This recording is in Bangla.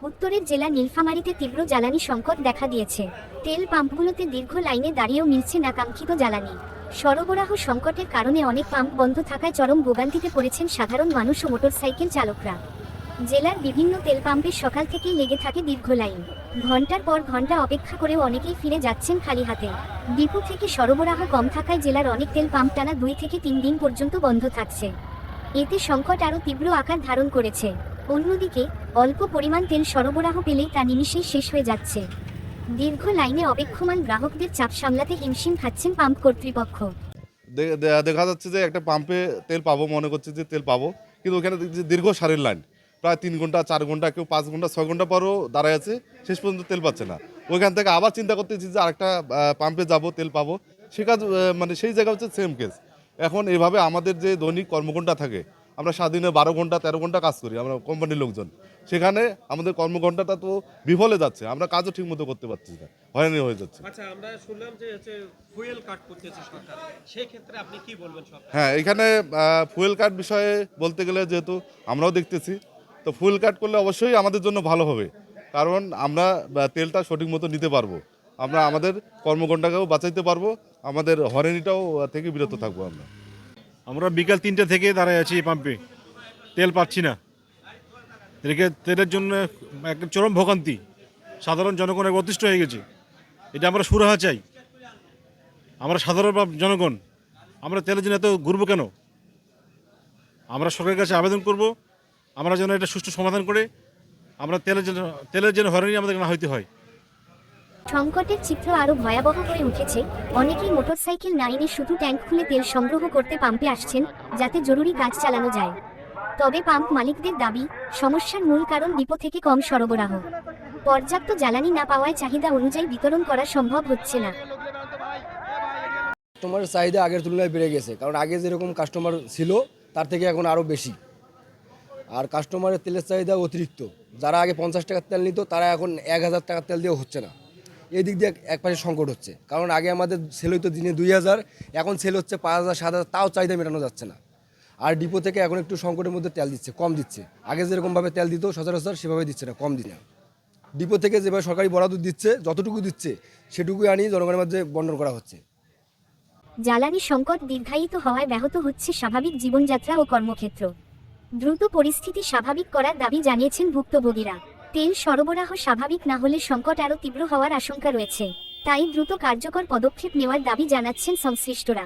উত্তরের জেলা নীলফামারীতে তীব্র জ্বালানি সংকট দেখা দিয়েছে। তেল পাম্পগুলোতে দীর্ঘ লাইনে দাঁড়িয়েও মিলছে না কাঙ্ক্ষিত জ্বালানি। সরবরাহ সংকটের কারণে অনেক পাম্প বন্ধ থাকায় চরম ভোগান্তিতে পড়েছেন সাধারণ মানুষ ও মোটরসাইকেল চালকরা। জেলার বিভিন্ন তেল পাম্পে সকাল থেকেই লেগে থাকে দীর্ঘ লাইন। ঘন্টার পর ঘন্টা অপেক্ষা করেও অনেকেই ফিরে যাচ্ছেন খালি হাতে। ডিপো থেকে সরবরাহ কম থাকায় জেলার অনেক তেল পাম্প টানা 2 থেকে 3 দিন পর্যন্ত বন্ধ থাকছে। এতে সংকট আরও তীব্র আকার ধারণ করেছে। অন্যদিকে অল্প পরিমাণ তেল সরবরাহ পেলেই তা নিমিষেই শেষ হয়ে যাচ্ছে। দীর্ঘ লাইনে অপেক্ষমান গ্রাহকদের চাপ সামলাতে হিমশিম খাচ্ছেন পাম্প কর্তৃপক্ষ। দেখা যাচ্ছে যে একটা পাম্পে তেল পাবো, মনে করছে যে তেল পাবো, কিন্তু ওখানে দীর্ঘ সারির লাইন, প্রায় 3 ঘন্টা 4 ঘন্টা, কেউ 5 ঘন্টা 6 ঘন্টা পরও দাঁড়ায় আছে, শেষ পর্যন্ত তেল পাচ্ছে না। ওইখান থেকে আবার চিন্তা করতেছি যে আরেকটা পাম্পে যাব, তেল পাবো, সে কাজ মানে সেই জায়গা হচ্ছে সেম কেস। এখন এভাবে আমাদের যে দৈনিক কর্মঘণ্টা থাকে, আমরা সারাদিনে 12 ঘন্টা 13 ঘন্টা কাজ করি আমরা কোম্পানির লোকজন, সেখানে আমাদের কর্মঘণ্টাটা তো বিফলে যাচ্ছে, আমরা কাজও ঠিক মতো করতে পারছি না, হয়রানি হয়ে যাচ্ছে। আচ্ছা, আমরা শুনলাম যে ফুয়েল কাট করতেছে সরকার, সেই ক্ষেত্রে আপনি কি বলবেন সরকার? হ্যাঁ, এখানে ফুয়েল কাট বিষয়ে বলতে গেলে যেহেতু আমরাও দেখতেছি, তো ফুয়েল কাট করলে অবশ্যই আমাদের জন্য ভালো হবে, কারণ আমরা তেলটা সঠিক মতো নিতে পারবো, আমরা আমাদের কর্মঘণ্টাকেও বাঁচাইতে পারবো, আমাদের হয়রানিটাও থেকে বিরত থাকবো। আমরা বিকাল 3টে থেকে দাঁড়ায় আছি এই পাম্পে, তেল পাচ্ছি না। তেলের জন্য একটা চরম ভোগান্তি, সাধারণ জনগণ অতিষ্ঠ হয়ে গেছে। এটা আমরা সুরাহা চাই। আমরা সাধারণ জনগণ, আমরা তেলের জন্য এত ঘুরবো কেন? আমরা সরকারের কাছে আবেদন করব, আমরা যেন এটা সুষ্ঠু সমাধান করে আমরা তেলের জন্য হয়রানি আমাদের না হইতে হয়। সংকটের চিত্র আরও ভয়াবহ হয়ে উঠেছে। অনেকেই মোটরসাইকেল না এনে শুধু ট্যাঙ্ক খুলে তেল সংগ্রহ করতে পাম্পে আসছেন, যাতে জরুরি কাজ চালানো যায়। তবে পাম্প মালিকদের দাবি, সমস্যার মূল কারণ ডিপো থেকে কম সরবরাহ। পর্যাপ্ত জ্বালানি না পাওয়ায় চাহিদা অনুযায়ী বিতরণ করা সম্ভব হচ্ছে না। কাস্টমারের চাহিদা আগের তুলনায় বেড়ে গেছে, কারণ আগে যেরকম কাস্টমার ছিল তার থেকে এখন আরও বেশি। আর কাস্টমারের তেলের চাহিদা অতিরিক্ত। যারা আগে 50 টাকার তেল নিত, তারা এখন 1000 টাকার তেল দিয়েও হচ্ছে না। এই দিক দিয়ে একপাশে সংকট হচ্ছে, কারণ আগে আমাদের সেল হইতো দিনে 2000, এখন সেল হচ্ছে 5000 7000, তাও চাহিদা মেটানো যাচ্ছে না। আর ডিপো থেকে এখন একটু সংকটের মধ্যে তেল দিচ্ছে, কম দিচ্ছে। আগে যেরকমভাবে তেল দিত সচরাচর সেভাবে দিচ্ছে না, কম দিচ্ছে। ডিপো থেকে যেভাবে সরকারি বরাদ্দ দিচ্ছে, যতটুকু দিচ্ছে সেটুকুই আনি জনগণের মধ্যে বন্টন করা হচ্ছে। জ্বালানি সংকট দীর্ঘায়িত হওয়ায় ব্যাহত হচ্ছে স্বাভাবিক জীবনযাত্রা ও কর্মক্ষেত্র। দ্রুত পরিস্থিতি স্বাভাবিক করার দাবি জানিয়েছেন ভুক্তভোগীরা। তেল সরবরাহ স্বাভাবিক না হলে সংকট আরও তীব্র হওয়ার আশঙ্কা রয়েছে, তাই দ্রুত কার্যকর পদক্ষেপ নেওয়ার দাবি জানাচ্ছেন সংশ্লিষ্টরা।